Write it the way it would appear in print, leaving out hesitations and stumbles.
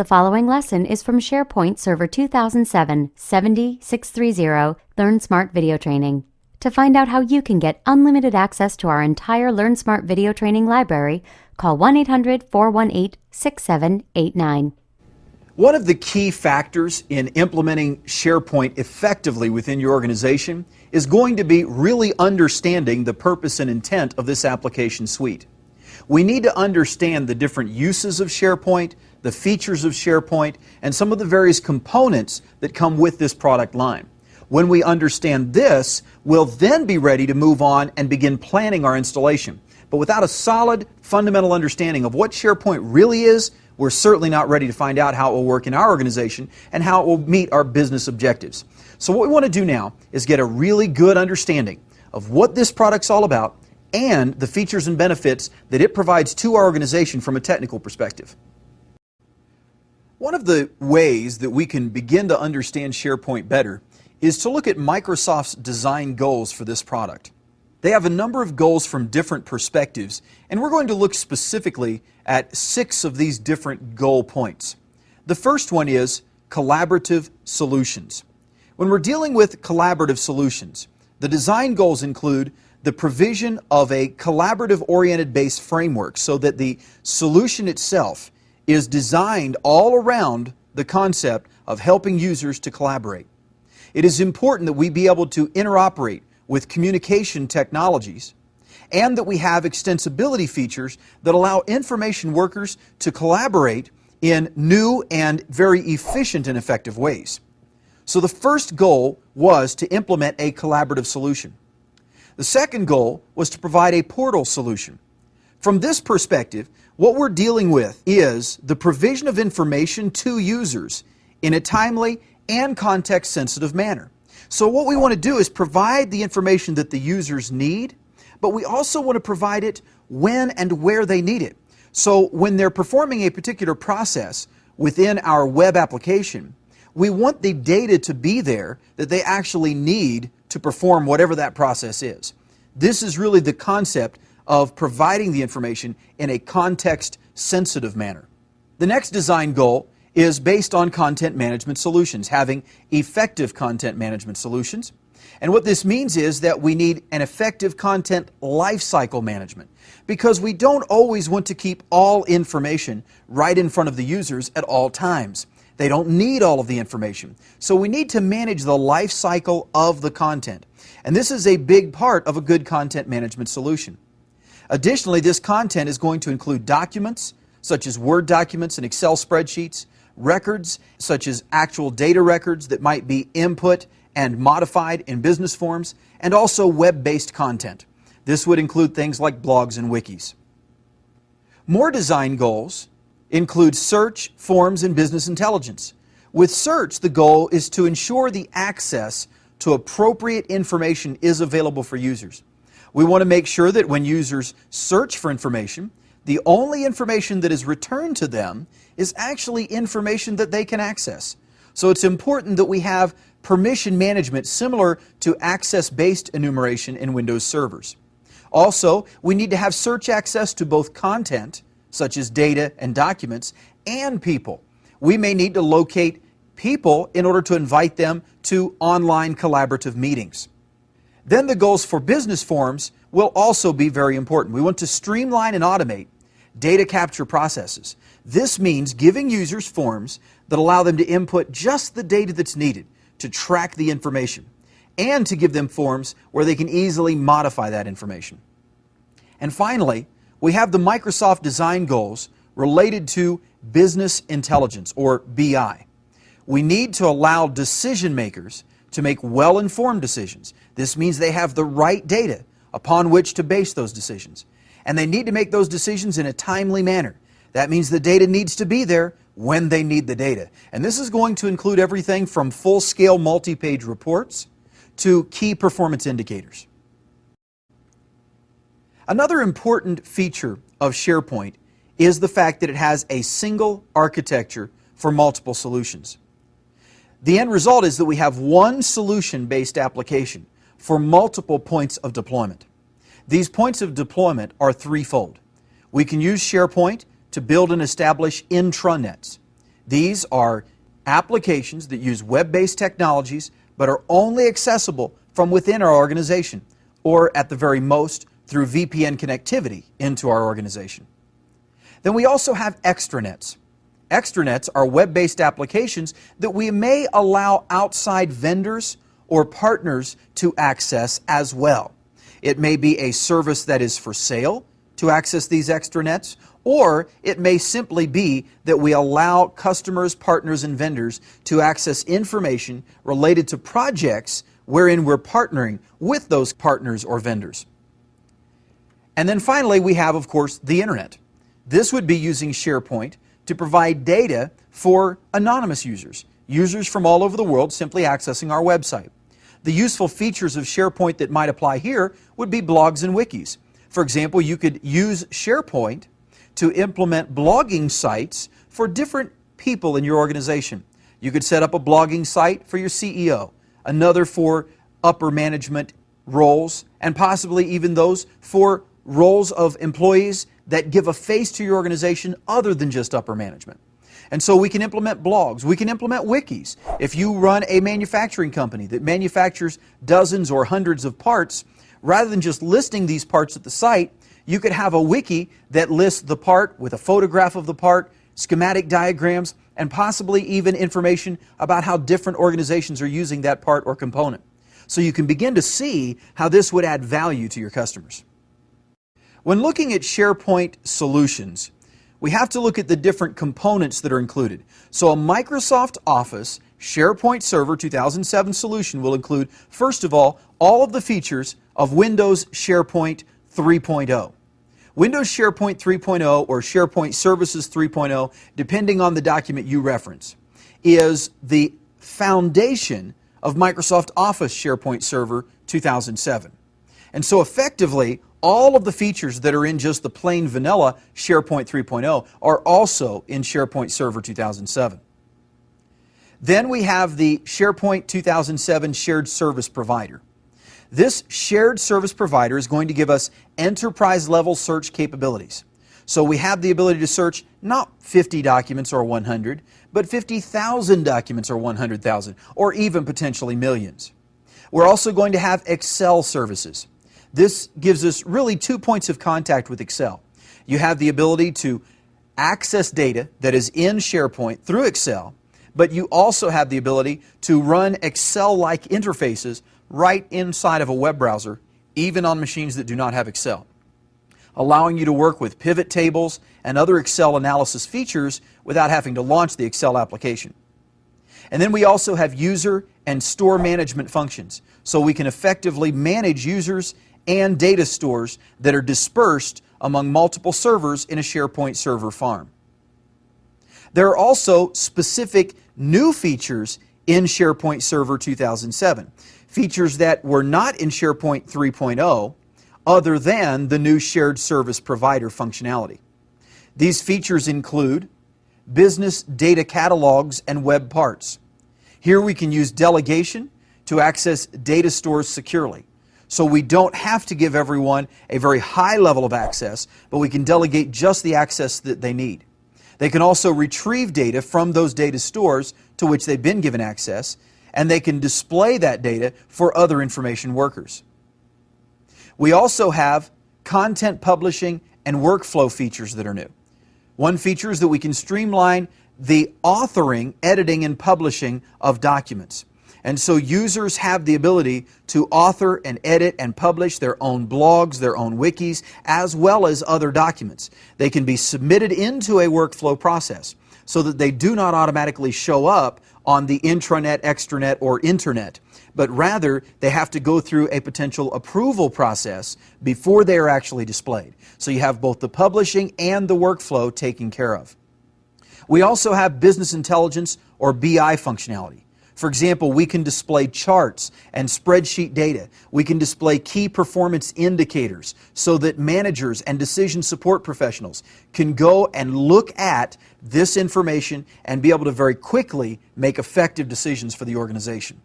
The following lesson is from Sharepoint Server 2007-70630 Learn Smart Video Training. To find out how you can get unlimited access to our entire Learn Smart Video Training library, call 1-800-418-6789. One of the key factors in implementing SharePoint effectively within your organization is going to be really understanding the purpose and intent of this application suite. We need to understand the different uses of SharePoint, the features of SharePoint, and some of the various components that come with this product line. When we understand this, we'll then be ready to move on and begin planning our installation. But without a solid, fundamental understanding of what SharePoint really is, we're certainly not ready to find out how it will work in our organization and how it will meet our business objectives. So what we want to do now is get a really good understanding of what this product's all about and the features and benefits that it provides to our organization from a technical perspective. One of the ways that we can begin to understand SharePoint better is to look at Microsoft's design goals for this product. They have a number of goals from different perspectives, and we're going to look specifically at 6 of these different goal points. The first one is collaborative solutions. When we're dealing with collaborative solutions, the design goals include the provision of a collaborative-oriented based framework so that the solution itself is designed all around the concept of helping users to collaborate. It is important that we be able to interoperate with communication technologies and that we have extensibility features that allow information workers to collaborate in new and very efficient and effective ways. So the first goal was to implement a collaborative solution. The second goal was to provide a portal solution. From this perspective, what we're dealing with is the provision of information to users in a timely and context-sensitive manner. So what we want to do is provide the information that the users need, but we also want to provide it when and where they need it. So when they're performing a particular process within our web application, we want the data to be there that they actually need to perform whatever that process is. This is really the concept of providing the information in a context-sensitive manner. The next design goal is based on content management solutions, having effective content management solutions. And what this means is that we need an effective content lifecycle management because we don't always want to keep all information right in front of the users at all times. They don't need all of the information. So we need to manage the life cycle of the content. And this is a big part of a good content management solution. Additionally, this content is going to include documents, such as Word documents and Excel spreadsheets, records, such as actual data records that might be input and modified in business forms, and also web-based content. This would include things like blogs and wikis. More design goals include search, forms, and business intelligence. With search, the goal is to ensure the access to appropriate information is available for users. We want to make sure that when users search for information, the only information that is returned to them is actually information that they can access. So it's important that we have permission management similar to access-based enumeration in Windows servers. Also, we need to have search access to both content, such as data and documents, and people. We may need to locate people in order to invite them to online collaborative meetings. Then the goals for business forms will also be very important. We want to streamline and automate data capture processes. This means giving users forms that allow them to input just the data that's needed to track the information, and to give them forms where they can easily modify that information. And finally, we have the Microsoft design goals related to business intelligence, or BI. We need to allow decision makers to make well-informed decisions. This means they have the right data upon which to base those decisions. And they need to make those decisions in a timely manner. That means the data needs to be there when they need the data. And this is going to include everything from full-scale multi-page reports to key performance indicators. Another important feature of SharePoint is the fact that it has a single architecture for multiple solutions. The end result is that we have one solution-based application for multiple points of deployment. These points of deployment are threefold. We can use SharePoint to build and establish intranets. These are applications that use web-based technologies but are only accessible from within our organization, or at the very most through VPN connectivity into our organization. Then we also have extranets. Extranets are web-based applications that we may allow outside vendors or partners to access as well. It may be a service that is for sale to access these extranets, or it may simply be that we allow customers, partners, and vendors to access information related to projects wherein we're partnering with those partners or vendors. And then finally, we have, of course, the internet. This would be using SharePoint to provide data for anonymous users, users from all over the world simply accessing our website. The useful features of SharePoint that might apply here would be blogs and wikis. For example, you could use SharePoint to implement blogging sites for different people in your organization. You could set up a blogging site for your CEO, another for upper management roles, and possibly even those for roles of employees that give a face to your organization other than just upper management. And so we can implement blogs, we can implement wikis. If you run a manufacturing company that manufactures dozens or hundreds of parts, rather than just listing these parts at the site, you could have a wiki that lists the part with a photograph of the part, schematic diagrams, and possibly even information about how different organizations are using that part or component. So you can begin to see how this would add value to your customers. When looking at SharePoint solutions, we have to look at the different components that are included. So a Microsoft Office SharePoint Server 2007 solution will include, first of all of the features of Windows SharePoint 3.0. Windows SharePoint 3.0 or SharePoint Services 3.0, depending on the document you reference, is the foundation of Microsoft Office SharePoint Server 2007. And so effectively, all of the features that are in just the plain vanilla SharePoint 3.0 are also in SharePoint Server 2007. Then we have the SharePoint 2007 Shared Service Provider. This shared service provider is going to give us enterprise-level search capabilities. So we have the ability to search not 50 documents or 100, but 50,000 documents or 100,000, or even potentially millions. We're also going to have Excel services. This gives us really 2 points of contact with Excel. You have the ability to access data that is in SharePoint through Excel, but you also have the ability to run Excel-like interfaces right inside of a web browser, even on machines that do not have Excel, allowing you to work with pivot tables and other Excel analysis features without having to launch the Excel application. And then we also have user and store management functions, so we can effectively manage users and data stores that are dispersed among multiple servers in a SharePoint server farm. There are also specific new features in SharePoint Server 2007, features that were not in SharePoint 3.0 other than the new Shared Service Provider functionality. These features include business data catalogs and web parts. Here we can use delegation to access data stores securely. So we don't have to give everyone a very high level of access, but we can delegate just the access that they need. They can also retrieve data from those data stores to which they've been given access, and they can display that data for other information workers. We also have content publishing and workflow features that are new. One feature is that we can streamline the authoring, editing, and publishing of documents. And so users have the ability to author and edit and publish their own blogs, their own wikis, as well as other documents. They can be submitted into a workflow process so that they do not automatically show up on the intranet, extranet, or internet, but rather they have to go through a potential approval process before they are actually displayed. So you have both the publishing and the workflow taken care of. We also have business intelligence or BI functionality. For example, we can display charts and spreadsheet data. We can display key performance indicators so that managers and decision support professionals can go and look at this information and be able to very quickly make effective decisions for the organization.